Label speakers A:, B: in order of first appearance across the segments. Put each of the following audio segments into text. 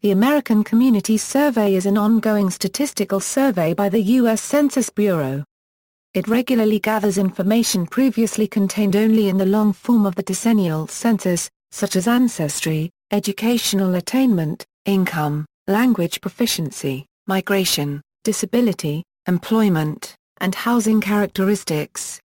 A: The American Community Survey is an ongoing statistical survey by the U.S. Census Bureau. It regularly gathers information previously contained only in the long form of the decennial census, such as ancestry, educational attainment, income, language proficiency, migration, disability, employment, and housing characteristics.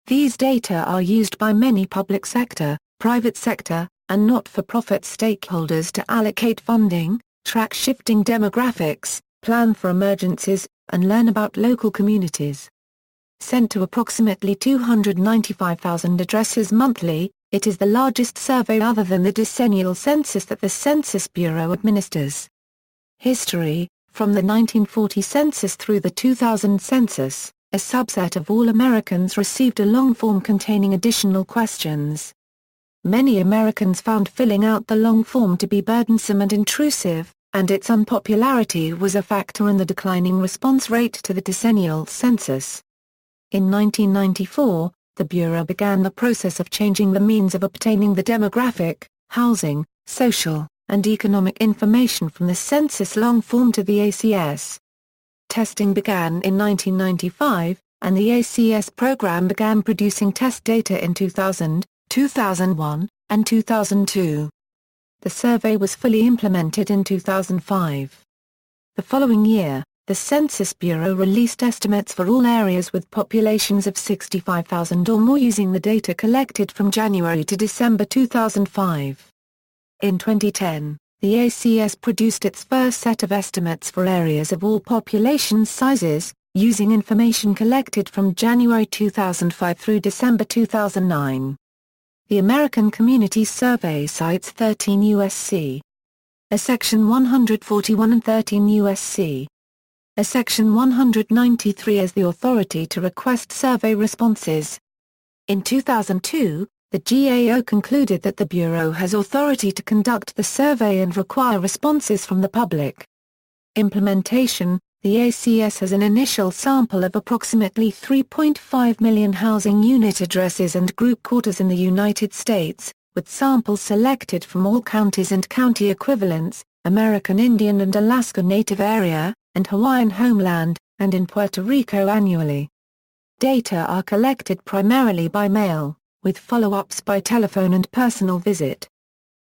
A: These data are used by many public sector, private sector, and not-for-profit stakeholders to allocate funding, track shifting demographics, plan for emergencies, and learn about local communities. Sent to approximately 295,000 addresses monthly, it is the largest survey other than the decennial census that the Census Bureau administers. History: from the 1940 census through the 2000 census, a subset of all Americans received a long form containing additional questions. Many Americans found filling out the long form to be burdensome and intrusive, and its unpopularity was a factor in the declining response rate to the decennial census. In 1994, the Bureau began the process of changing the means of obtaining the demographic, housing, social, and economic information from the census long form to the ACS. Testing began in 1995, and the ACS program began producing test data in 2000, 2001, and 2002. The survey was fully implemented in 2005. The following year, the Census Bureau released estimates for all areas with populations of 65,000 or more using the data collected from January to December 2005. In 2010, the ACS produced its first set of estimates for areas of all population sizes, using information collected from January 2005 through December 2009. The American Community Survey cites 13 U.S.C. a Section 141 and 13 U.S.C. a Section 193 as the authority to request survey responses. In 2002, the GAO concluded that the Bureau has authority to conduct the survey and require responses from the public. Implementation: the ACS has an initial sample of approximately 3.5 million housing unit addresses and group quarters in the United States, with samples selected from all counties and county equivalents, American Indian and Alaska Native area, and Hawaiian homeland, and in Puerto Rico annually. Data are collected primarily by mail, with follow-ups by telephone and personal visit.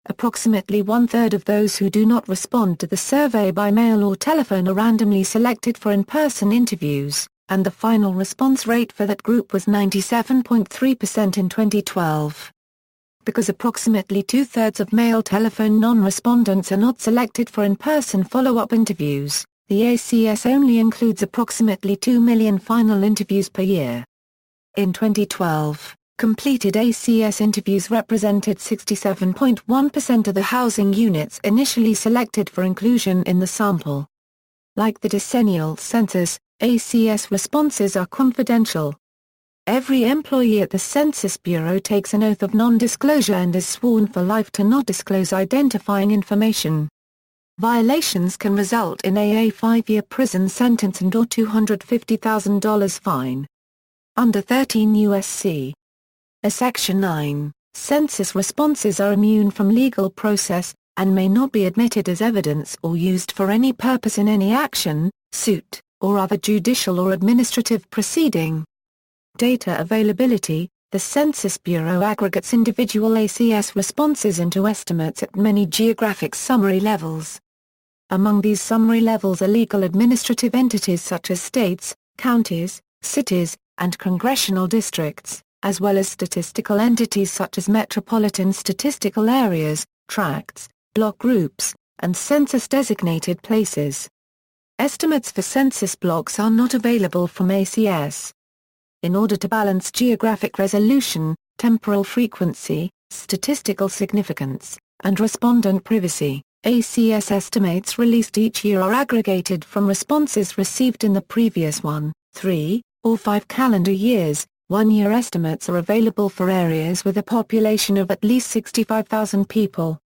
A: Approximately one-third of those who do not respond to the survey by mail or telephone are randomly selected for in-person interviews, and the final response rate for that group was 97.3% in 2012. Because approximately two-thirds of mail telephone non-respondents are not selected for in-person follow-up interviews, the ACS only includes approximately 2 million final interviews per year. In 2012, completed ACS interviews represented 67.1% of the housing units initially selected for inclusion in the sample. Like the decennial census, ACS responses are confidential. Every employee at the Census Bureau takes an oath of non-disclosure and is sworn for life to not disclose identifying information. Violations can result in a 5-year prison sentence and/or $250,000 fine. Under 13 U.S.C. a Section 9, census responses are immune from legal process, and may not be admitted as evidence or used for any purpose in any action, suit, or other judicial or administrative proceeding. Data availability: the Census Bureau aggregates individual ACS responses into estimates at many geographic summary levels. Among these summary levels are legal administrative entities such as states, counties, cities, and congressional districts, as well as statistical entities such as metropolitan statistical areas, tracts, block groups, and census-designated places. Estimates for census blocks are not available from ACS. In order to balance geographic resolution, temporal frequency, statistical significance, and respondent privacy, ACS estimates released each year are aggregated from responses received in the previous 1, 3, or 5 calendar years. One-year estimates are available for areas with a population of at least 65,000 people.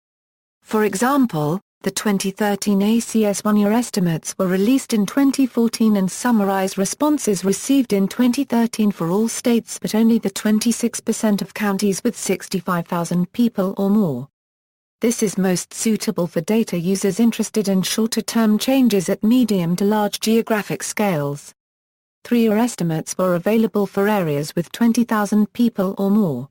A: For example, the 2013 ACS one-year estimates were released in 2014 and summarize responses received in 2013 for all states but only the 26% of counties with 65,000 people or more. This is most suitable for data users interested in shorter-term changes at medium to large geographic scales. 3-year estimates were available for areas with 20,000 people or more.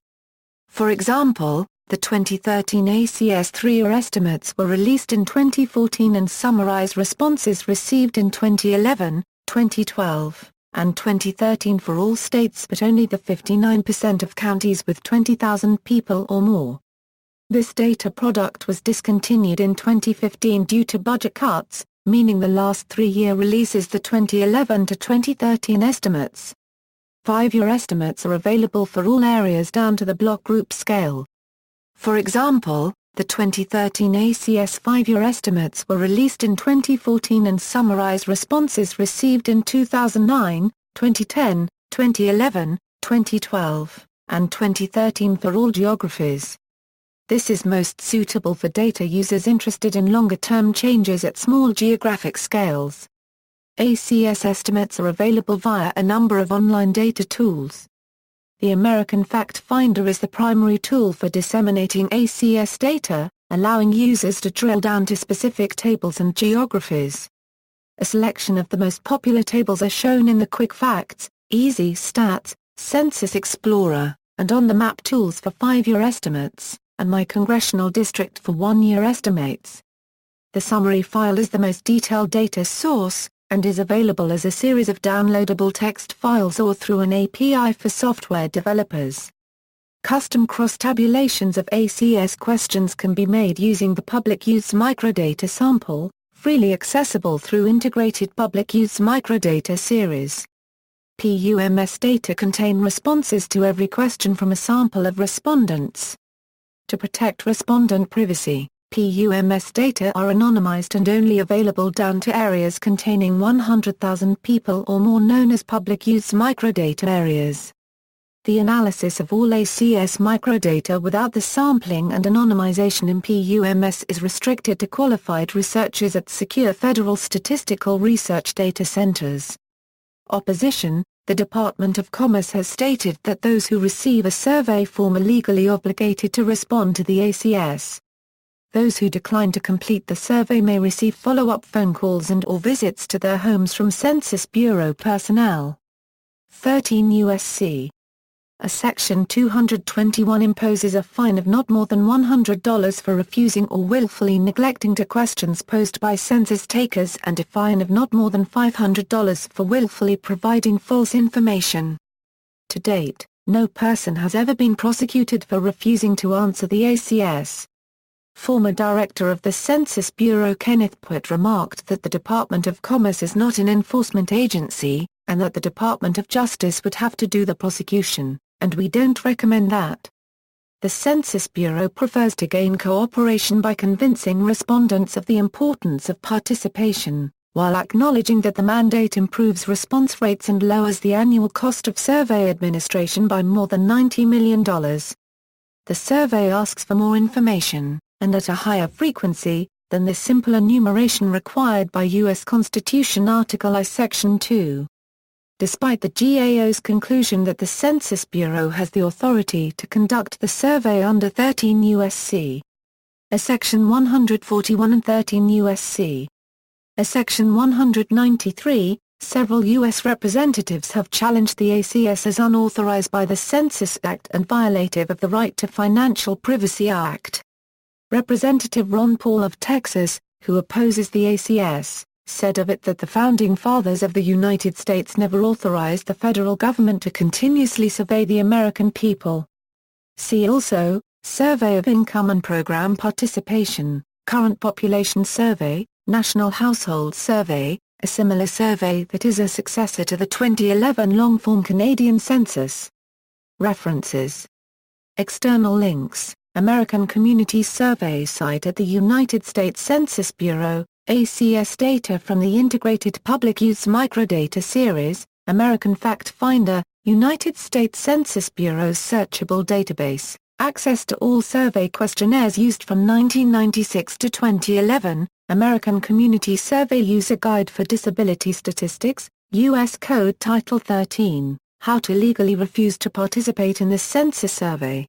A: For example, the 2013 ACS 3-year estimates were released in 2014 and summarize responses received in 2011, 2012, and 2013 for all states but only the 59% of counties with 20,000 people or more. This data product was discontinued in 2015 due to budget cuts, meaning the last 3-year release is the 2011 to 2013 estimates. 5-year estimates are available for all areas down to the block group scale. For example, the 2013 ACS 5-year estimates were released in 2014 and summarize responses received in 2009, 2010, 2011, 2012, and 2013 for all geographies. This is most suitable for data users interested in longer-term changes at small geographic scales. ACS estimates are available via a number of online data tools. The American Fact Finder is the primary tool for disseminating ACS data, allowing users to drill down to specific tables and geographies. A selection of the most popular tables are shown in the Quick Facts, Easy Stats, Census Explorer, and On the Map tools for 5-year estimates, and My Congressional District for 1-year estimates. The summary file is the most detailed data source, and is available as a series of downloadable text files or through an API for software developers. Custom cross-tabulations of ACS questions can be made using the public use microdata sample, freely accessible through integrated public use microdata series. PUMS data contain responses to every question from a sample of respondents. To protect respondent privacy, PUMS data are anonymized and only available down to areas containing 100,000 people or more, known as public use microdata areas. The analysis of all ACS microdata without the sampling and anonymization in PUMS is restricted to qualified researchers at secure federal statistical research data centers. Opposition: the Department of Commerce has stated that those who receive a survey form are legally obligated to respond to the ACS. Those who decline to complete the survey may receive follow-up phone calls and/or visits to their homes from Census Bureau personnel. 13 U.S.C. A Section 221 imposes a fine of not more than $100 for refusing or willfully neglecting to questions posed by census takers, and a fine of not more than $500 for willfully providing false information. To date, no person has ever been prosecuted for refusing to answer the ACS. Former Director of the Census Bureau Kenneth Putt remarked that the Department of Commerce is not an enforcement agency, and that the Department of Justice would have to do the prosecution, and we don't recommend that. The Census Bureau prefers to gain cooperation by convincing respondents of the importance of participation, while acknowledging that the mandate improves response rates and lowers the annual cost of survey administration by more than $90 million. The survey asks for more information, and at a higher frequency, than the simple enumeration required by U.S. Constitution Article I Section 2. Despite the GAO's conclusion that the Census Bureau has the authority to conduct the survey under 13 U.S.C. a Section 141 and 13 U.S.C. a Section 193, several U.S. representatives have challenged the ACS as unauthorized by the Census Act and violative of the Right to Financial Privacy Act. Representative Ron Paul of Texas, who opposes the ACS, said of it that the Founding Fathers of the United States never authorized the federal government to continuously survey the American people. See also, Survey of Income and Program Participation, Current Population Survey, National Household Survey, a similar survey that is a successor to the 2011 long-form Canadian Census. References. External links: American Community Survey site at the United States Census Bureau, ACS data from the Integrated Public Use Microdata Series, American Fact Finder, United States Census Bureau's searchable database, access to all survey questionnaires used from 1996 to 2011, American Community Survey User Guide for Disability Statistics, U.S. Code Title 13, How to Legally Refuse to Participate in the Census Survey.